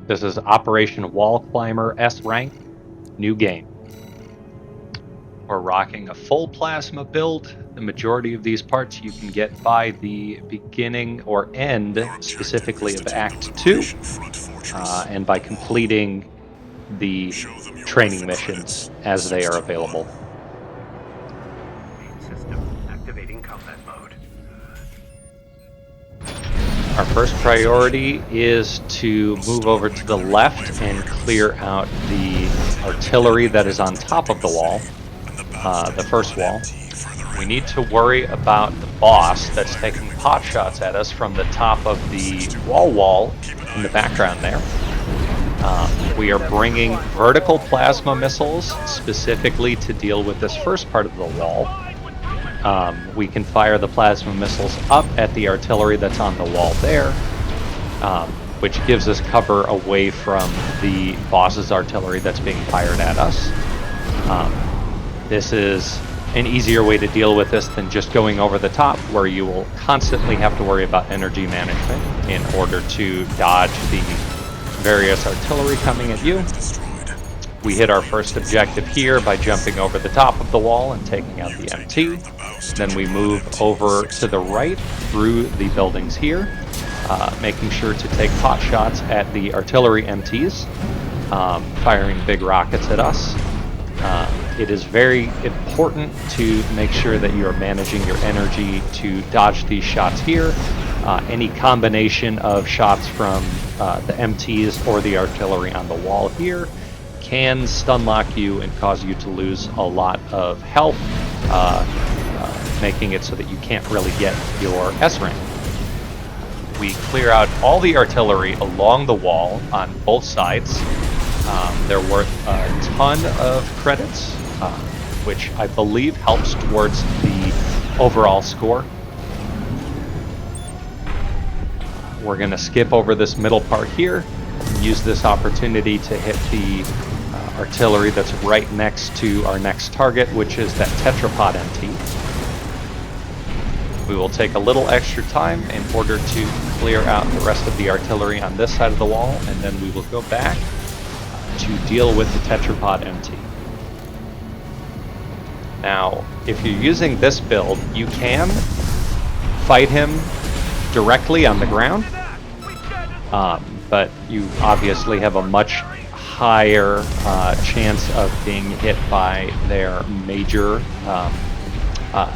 This is Operation Wallclimber S rank, new game. We're rocking a full plasma build. The majority of these parts you can get by the beginning or end, specifically of Act 2, and by completing the training missions as they are available. System activating combat mode. Our first priority is to move over to the left and clear out the artillery that is on top of the wall, the first wall. We need to worry about the boss that's taking pot shots at us from the top of the wall in the background there. We are bringing vertical plasma missiles specifically to deal with this first part of the wall. We can fire the plasma missiles up at the artillery that's on the wall there, which gives us cover away from the boss's artillery that's being fired at us. This is an easier way to deal with this than just going over the top, where you will constantly have to worry about energy management in order to dodge the various artillery coming at you. We hit our first objective here by jumping over the top of the wall and taking out the MT. Then we move over to the right through the buildings here, making sure to take pot shots at the artillery MTs, firing big rockets at us. It is very important to make sure that you are managing your energy to dodge these shots here. Any combination of shots from the MTs or the artillery on the wall here can stun lock you and cause you to lose a lot of health, making it so that you can't really get your S rank. We clear out all the artillery along the wall on both sides. They're worth a ton of credits, which I believe helps towards the overall score. We're going to skip over this middle part here, use this opportunity to hit the artillery that's right next to our next target, which is that tetrapod MT. We will take a little extra time in order to clear out the rest of the artillery on this side of the wall, and then we will go back to deal with the tetrapod MT. Now, if you're using this build, you can fight him directly on the ground, but you obviously have a much higher chance of being hit by their major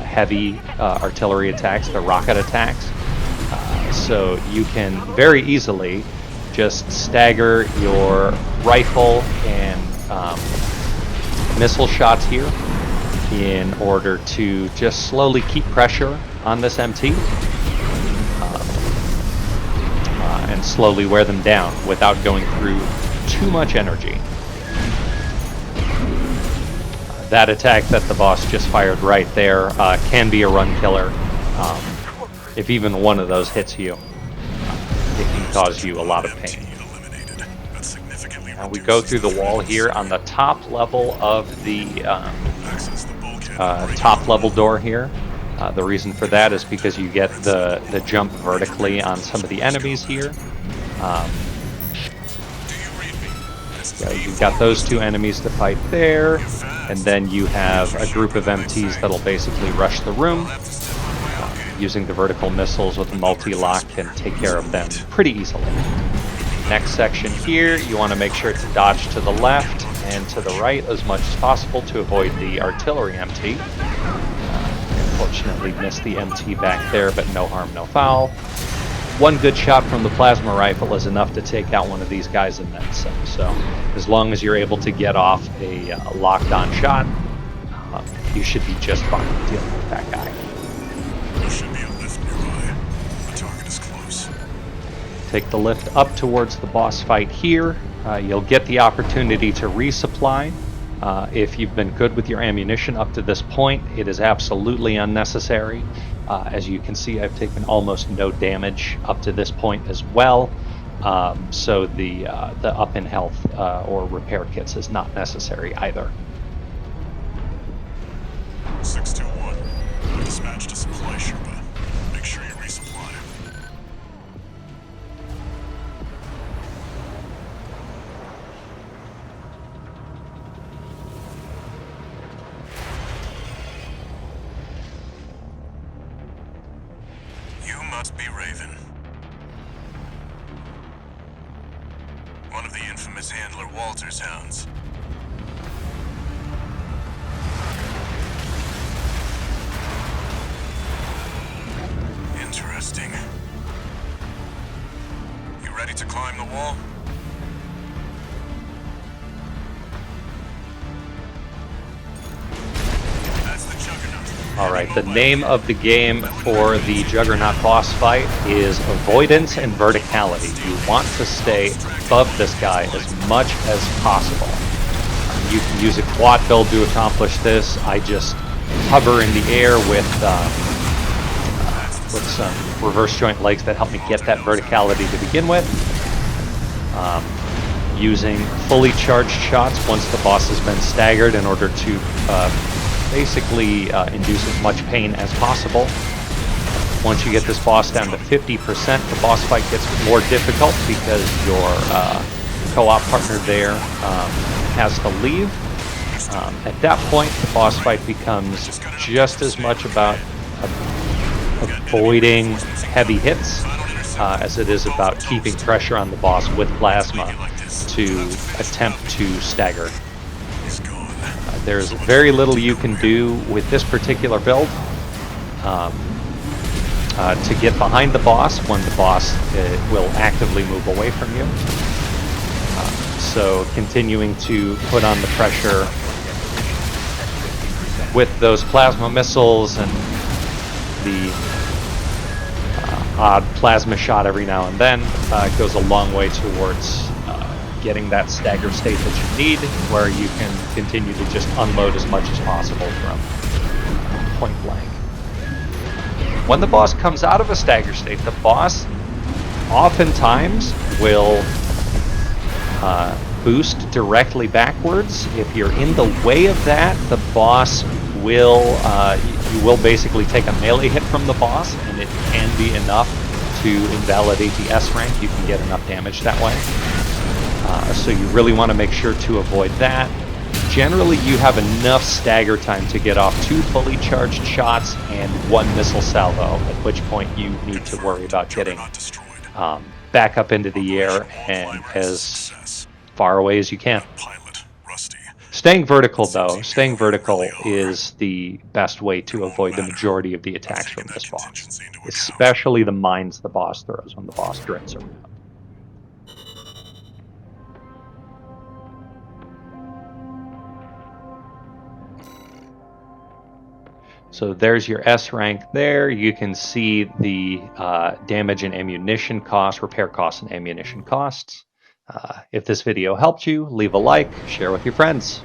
heavy artillery attacks, the rocket attacks. So you can very easily just stagger your rifle and missile shots here in order to just slowly keep pressure on this MT and slowly wear them down without going through too much energy. That attack that the boss just fired right there can be a run killer. If even one of those hits you, it can cause you a lot of pain. Now we go through the wall here on the top level of the top level door here. The reason for that is because you get the jump vertically on some of the enemies here. So you've got those two enemies to fight there, and then you have a group of MTs that'll basically rush the room. Using the vertical missiles with a multi-lock can take care of them pretty easily. Next section here, you want to make sure to dodge to the left and to the right as much as possible to avoid the artillery MT. Unfortunately missed the MT back there, but no harm, no foul. One good shot from the plasma rifle is enough to take out one of these guys in that set. So as long as you're able to get off a locked on shot, you should be just fine dealing with that guy. There should be a lift nearby. The target is close. Take the lift up towards the boss fight here. You'll get the opportunity to resupply. If you've been good with your ammunition up to this point, it is absolutely unnecessary. As you can see, I've taken almost no damage up to this point as well. So the up in health or repair kits is not necessary either. 621. Dispatch to supply Sherpa. Make sure you resupply. Must be Raven. One of the infamous handler Walter's hounds. Interesting. You ready to climb the wall? That's the Juggernaut. Alright, the name of the game for the Juggernaut boss fight is Avoidance and Verticality. You want to stay above this guy as much as possible. You can use a quad build to accomplish this. I just hover in the air with some reverse joint legs that help me get that verticality to begin with. Using fully charged shots once the boss has been staggered in order to basically induce as much pain as possible. Once you get this boss down to 50%, the boss fight gets more difficult because your co-op partner there has to leave. At that point, the boss fight becomes just as much about avoiding heavy hits as it is about keeping pressure on the boss with plasma to attempt to stagger. There's very little you can do with this particular build to get behind the boss when the boss will actively move away from you. So continuing to put on the pressure with those plasma missiles and the odd plasma shot every now and then goes a long way towards getting that stagger state that you need, where you can continue to just unload as much as possible from point blank. When the boss comes out of a stagger state, the boss oftentimes will boost directly backwards. If you're in the way of that, the boss will, you will basically take a melee hit from the boss, and it can be enough to invalidate the S rank. You can get enough damage that way. So you really want to make sure to avoid that. Generally, you have enough stagger time to get off 2 fully charged shots and 1 missile salvo, at which point you need to worry about getting back up into the air and as far away as you can. Staying vertical, though, staying vertical is the best way to avoid the majority of the attacks from this boss, especially the mines the boss throws when the boss drifts around. So there's your S rank there. You can see the damage and ammunition costs, repair costs and ammunition costs. If this video helped you, leave a like, share with your friends.